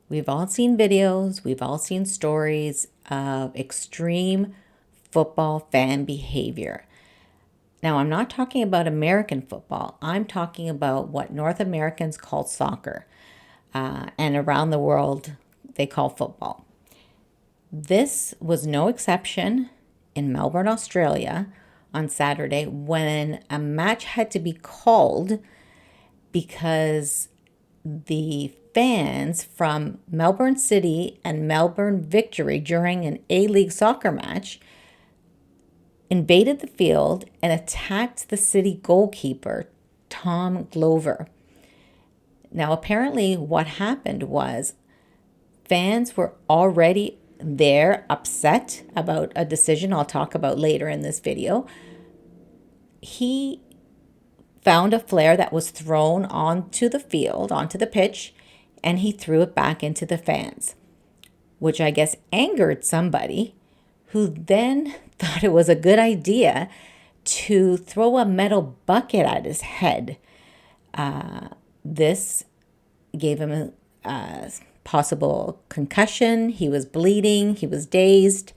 We've all seen videos, we've all seen stories of extreme football fan behavior. Now, I'm not talking about American football. I'm talking about what North Americans call soccer, and around the world they call football. This was no exception in Melbourne, Australia on Saturday when a match had to be called because the fans from Melbourne City and Melbourne Victory during an A-League soccer match invaded the field and attacked the city goalkeeper, Tom Glover. Now, apparently, what happened was fans were already there upset about a decision I'll talk about later in this video. He found a flare that was thrown onto the field, onto the pitch, and he threw it back into the fans, which I guess angered somebody who then thought it was a good idea to throw a metal bucket at his head. This gave him a possible concussion. He was bleeding. He was dazed.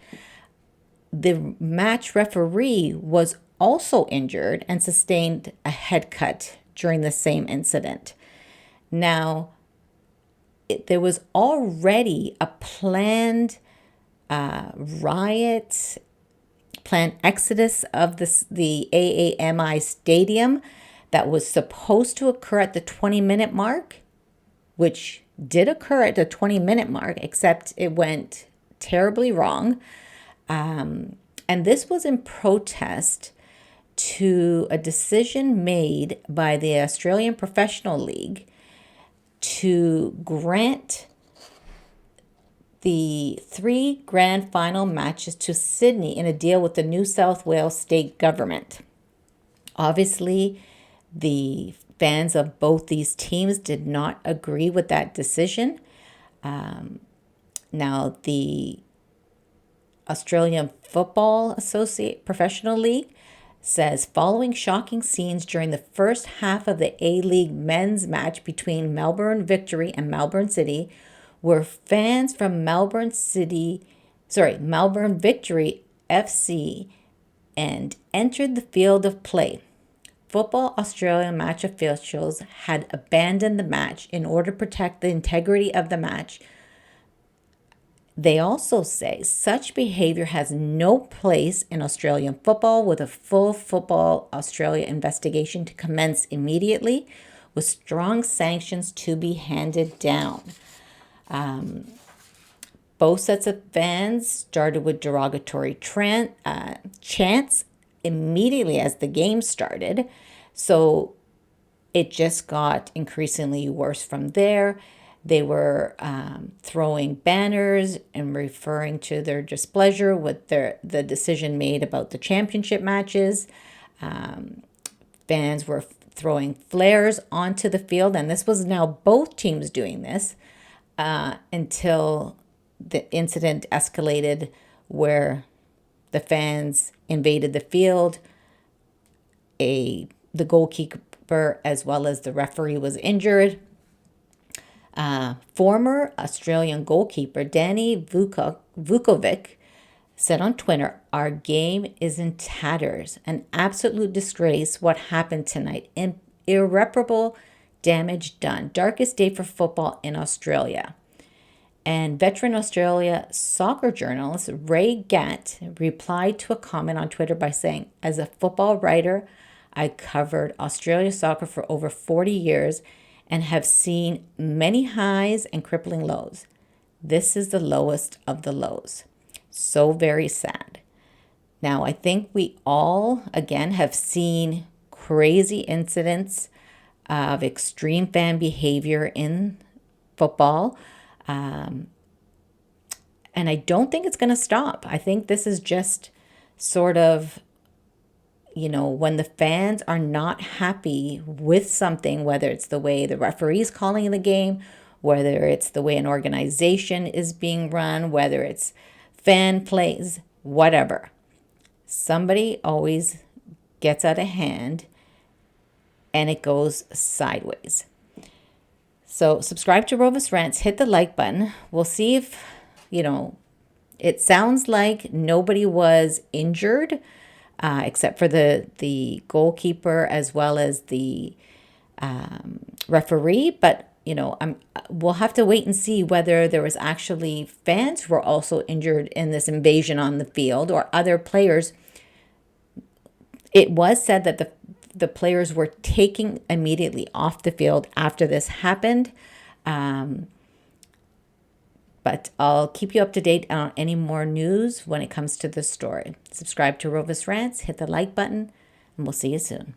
The match referee was also injured and sustained a head cut during the same incident. Now, there was already a planned riot, planned exodus of the AAMI stadium that was supposed to occur at the 20-minute mark, which did occur at the 20-minute mark, except it went terribly wrong. And this was in protest to a decision made by the Australian Professional League to grant the 3 grand final matches to Sydney in a deal with the New South Wales state government. Obviously, the fans of both these teams did not agree with that decision. Now, the Australian Football Professional League says following shocking scenes during the first half of the A-League men's match between Melbourne Victory and Melbourne City, where fans from Melbourne Victory FC and entered the field of play. Football Australia match officials had abandoned the match in order to protect the integrity of the match. They also say such behavior has no place in Australian football, with a full Football Australia investigation to commence immediately, with strong sanctions to be handed down. Both sets of fans started with derogatory chants immediately as the game started. So it just got increasingly worse from there. They were throwing banners and referring to their displeasure with the decision made about the championship matches. Fans were throwing flares onto the field, and this was now both teams doing this until the incident escalated where the fans invaded the field. The goalkeeper as well as the referee was injured. Former Australian goalkeeper Danny Vukovic said on Twitter, "Our game is in tatters. An absolute disgrace what happened tonight. Irreparable damage done. Darkest day for football in Australia." And veteran Australia soccer journalist Ray Gatt replied to a comment on Twitter by saying, "As a football writer, I covered Australia soccer for over 40 years and have seen many highs and crippling lows. This is the lowest of the lows. So very sad." Now, I think we all, again, have seen crazy incidents of extreme fan behavior in football. And I don't think it's going to stop. I think this is just sort of, when the fans are not happy with something, whether it's the way the referee's calling the game, whether it's the way an organization is being run, whether it's fan plays, whatever. Somebody always gets out of hand and it goes sideways. So subscribe to Rovis Rants, hit the like button. We'll see if, it sounds like nobody was injured except for the goalkeeper as well as the referee. But, we'll have to wait and see whether there was actually fans who were also injured in this invasion on the field or other players. It was said that the players were taken immediately off the field after this happened. But I'll keep you up to date on any more news when it comes to this story. Subscribe to Rovis Rants, hit the like button, and we'll see you soon.